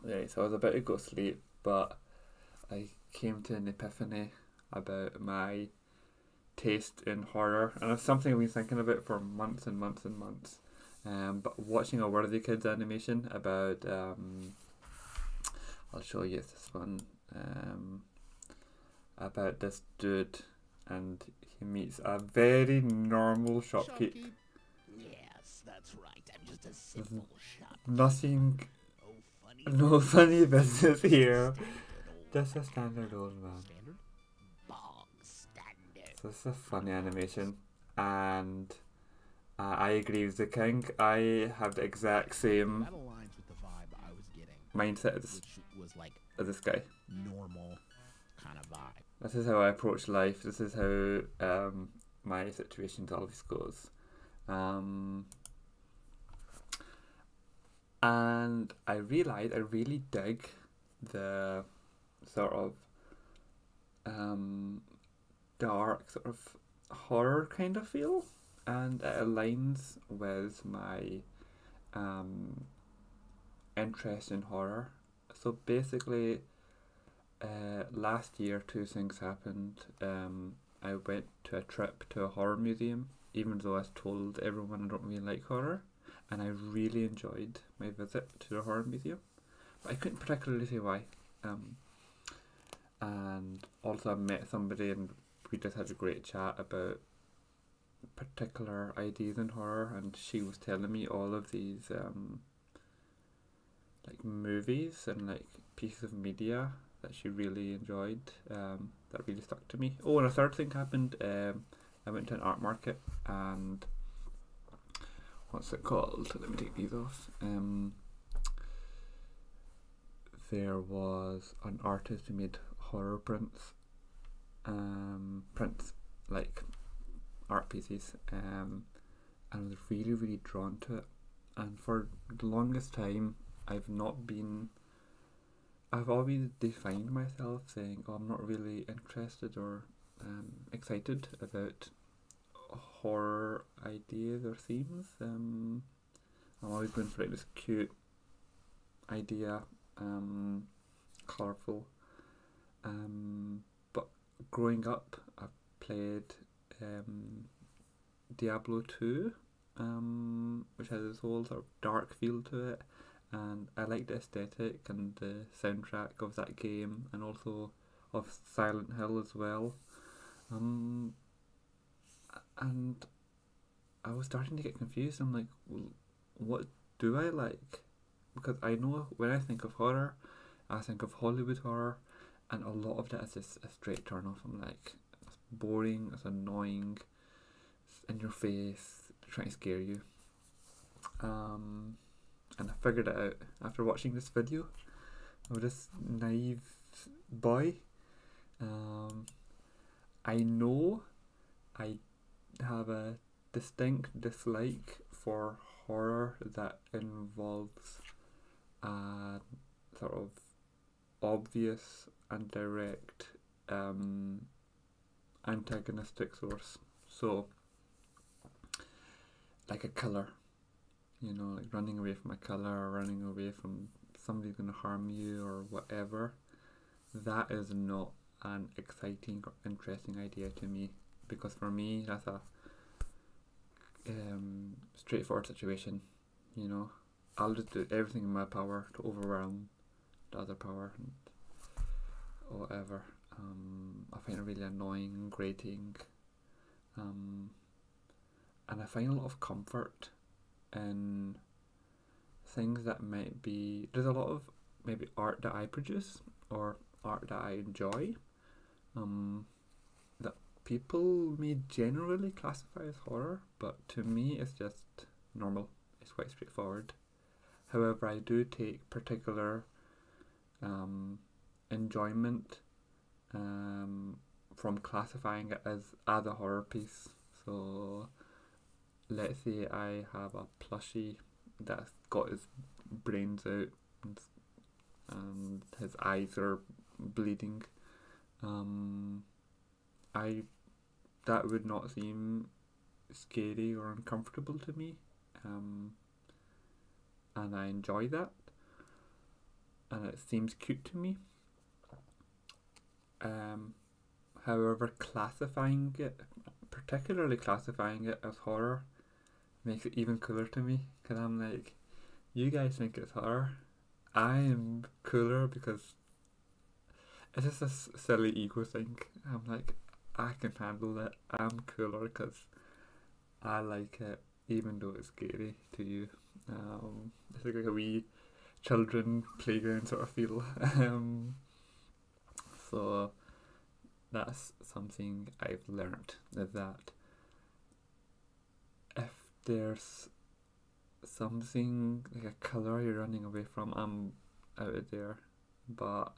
Right, so I was about to go to sleep, but I came to an epiphany about my taste in horror, and it's something I've been thinking about for months and months and months. But watching a Worthy Kids animation about, I'll show you this one, um, about this dude, and he meets a very normal shopkeep. Shopkeep? Yes, that's right. I'm just a There's simple shopkeep. nothing, Oh, funny. no funny business here. Standard old. Just a standard old man. Standard? Bog standard. So it's a funny animation, and I agree with the king. I have the exact same That aligns with the vibe I was getting, mindset which was like as this guy. normal kind of vibe. This is how I approach life. This is how my situation always goes. And I realised I really dig the sort of dark sort of horror kind of feel, and it aligns with my interest in horror. So basically, last year two things happened. I went to a trip to a horror museum, even though I told everyone I don't really like horror, and I really enjoyed my visit to the horror museum, but I couldn't particularly say why. And also I met somebody and we just had a great chat about particular ideas in horror, and she was telling me all of these like movies and like pieces of media that she really enjoyed, that really stuck to me. Oh, and a third thing happened. I went to an art market, and what's it called? Let me take these off. There was an artist who made horror prints, prints like art pieces, and I was really, really drawn to it. And for the longest time, I've always defined myself saying, "Oh, I'm not really interested or excited about horror ideas or themes." I'm always going for like this cute idea, colourful. But growing up, I played Diablo 2, which has this whole sort of dark feel to it, and I like the aesthetic and the soundtrack of that game, and also of Silent Hill as well. Um, and I was starting to get confused. I'm like, well, what do I like? Because I know when I think of horror, I think of Hollywood horror, and a lot of that is just a straight turn off. I'm like, it's boring, it's annoying, it's in your face, they're trying to scare you. And I figured it out after watching this video of this naive boy. I know I have a distinct dislike for horror that involves a sort of obvious and direct antagonistic source. So, like a killer, like running away from a killer or running away from somebody's going to harm you or whatever. That is not an exciting or interesting idea to me, because for me that's a straightforward situation. I'll just do everything in my power to overwhelm the other power and whatever. I find it really annoying and grating, and I find a lot of comfort in things that might be. There's a lot of maybe art that I produce or art that I enjoy, that people may generally classify as horror, but to me it's just normal. It's quite straightforward. However, I do take particular enjoyment from classifying it as a horror piece. So let's say I have a plushie that's got his brains out and his eyes are bleeding. I That would not seem scary or uncomfortable to me, and I enjoy that. and it seems cute to me. However, particularly classifying it as horror, makes it even cooler to me. Because I'm like, you guys think it's horror. I am cooler because it's just a silly ego thing. I'm like, I can handle it. I'm cooler because I like it, even though it's scary to you. It's like a wee children playground sort of feel. So that's something I've learnt, is that if there's something like a colour you're running away from, I'm out of there. But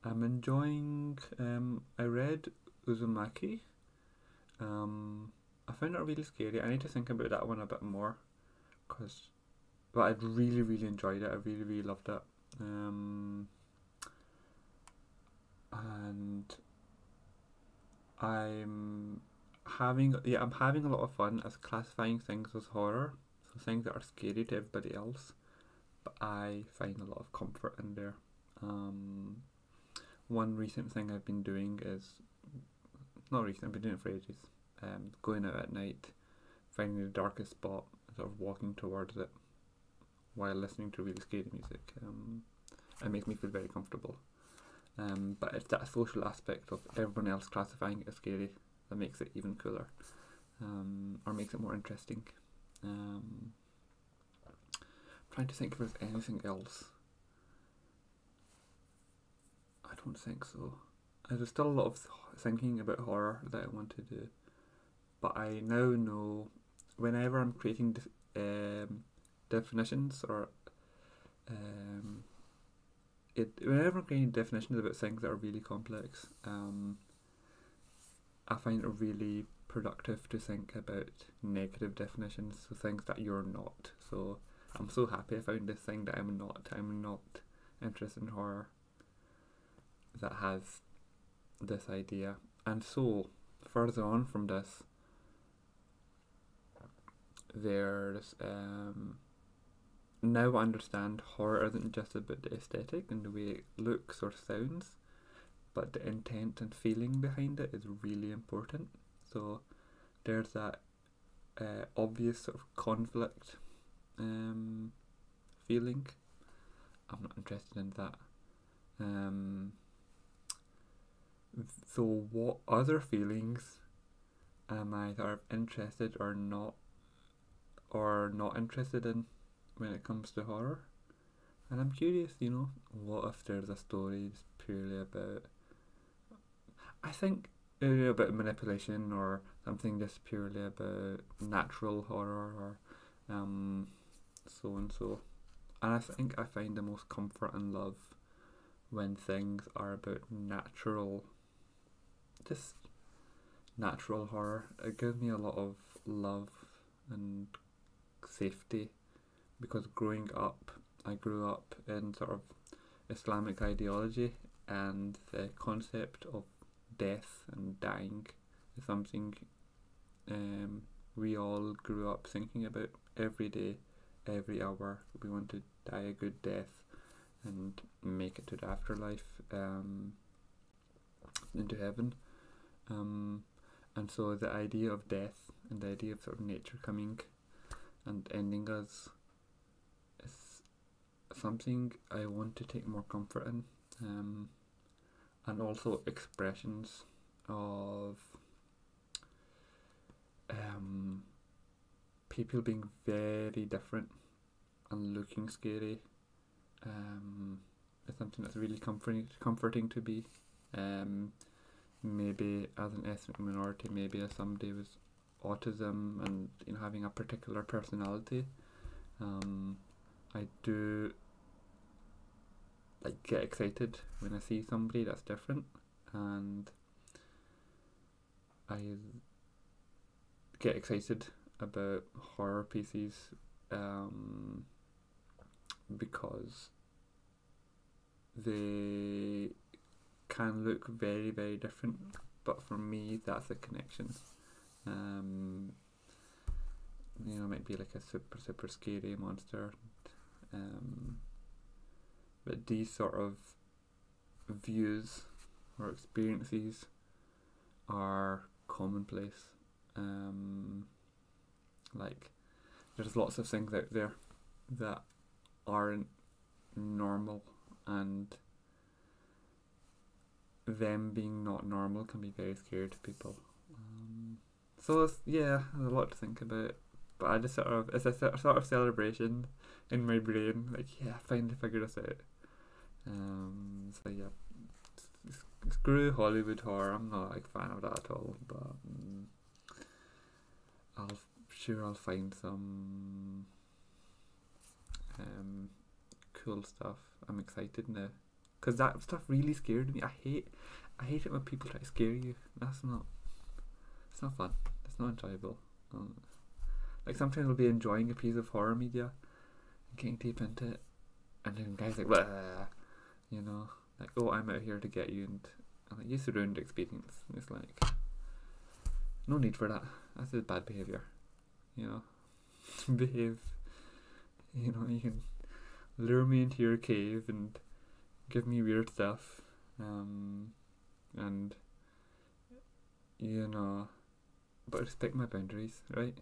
I'm enjoying. I read Uzumaki. I found it really scary. I need to think about that one a bit more, but I really, really enjoyed it. I really, really loved it. And I'm having a lot of fun as classifying things as horror, so things that are scary to everybody else, but I find a lot of comfort in there. One recent thing I've been doing is, not recent, I've been doing it for ages, going out at night, finding the darkest spot, sort of walking towards it while listening to really scary music. It makes me feel very comfortable. But it's that social aspect of everyone else classifying it as scary that makes it even cooler, or makes it more interesting. Trying to think if there's anything else. I don't think so. There's still a lot of thinking about horror that I want to do, but I now know whenever I'm creating definitions or whenever I'm creating definitions about things that are really complex, I find it really productive to think about negative definitions, so things that you're not. So I'm so happy I found this thing that I'm not. I'm not interested in horror that has this idea. And so further on from this, there's now I understand horror isn't just about the aesthetic and the way it looks or sounds, but the intent and feeling behind it is really important. So there's that obvious sort of conflict feeling. I'm not interested in that. So what other feelings am I sort of interested or not interested in when it comes to horror? And I'm curious, what if there's a story that's purely about, I think, about manipulation, or something just purely about natural horror, or so and so. And I think I find the most comfort and love when things are about just natural horror. It gives me a lot of love and safety, because I grew up in sort of Islamic ideology, and the concept of death and dying is something we all grew up thinking about every day, every hour. We want to die a good death and make it to the afterlife, into heaven. And so the idea of death and the idea of sort of nature coming and ending us is something I want to take more comfort in, and also expressions of people being very different and looking scary. It's something that's really comforting to be. Maybe as an ethnic minority, maybe as somebody with autism and having a particular personality, I do get excited when I see somebody that's different, and I get excited about horror pieces, because they can look very, very different, but for me that's a connection. It might be like a super, super scary monster, but these sort of views or experiences are commonplace. Like, there's lots of things out there that aren't normal, and them being not normal can be very scary to people. So there's a lot to think about. But I just it's a sort of celebration in my brain. Like, yeah, I finally figured this out. So yeah, screw Hollywood horror. I'm not a fan of that at all. But I'll find some cool stuff. I'm excited now, cause that stuff really scared me. I hate it when people try to scare you. It's not fun. It's not enjoyable. Like, sometimes I'll be enjoying a piece of horror media and getting deep into it, and then guys like, "Blah," you know, like, "Oh, I'm out here to get you," and I'm like, "You surround experience." And it's like, no need for that. That's just bad behavior. You know, behave. You know, you can lure me into your cave and give me weird stuff, and you know, but respect my boundaries, right?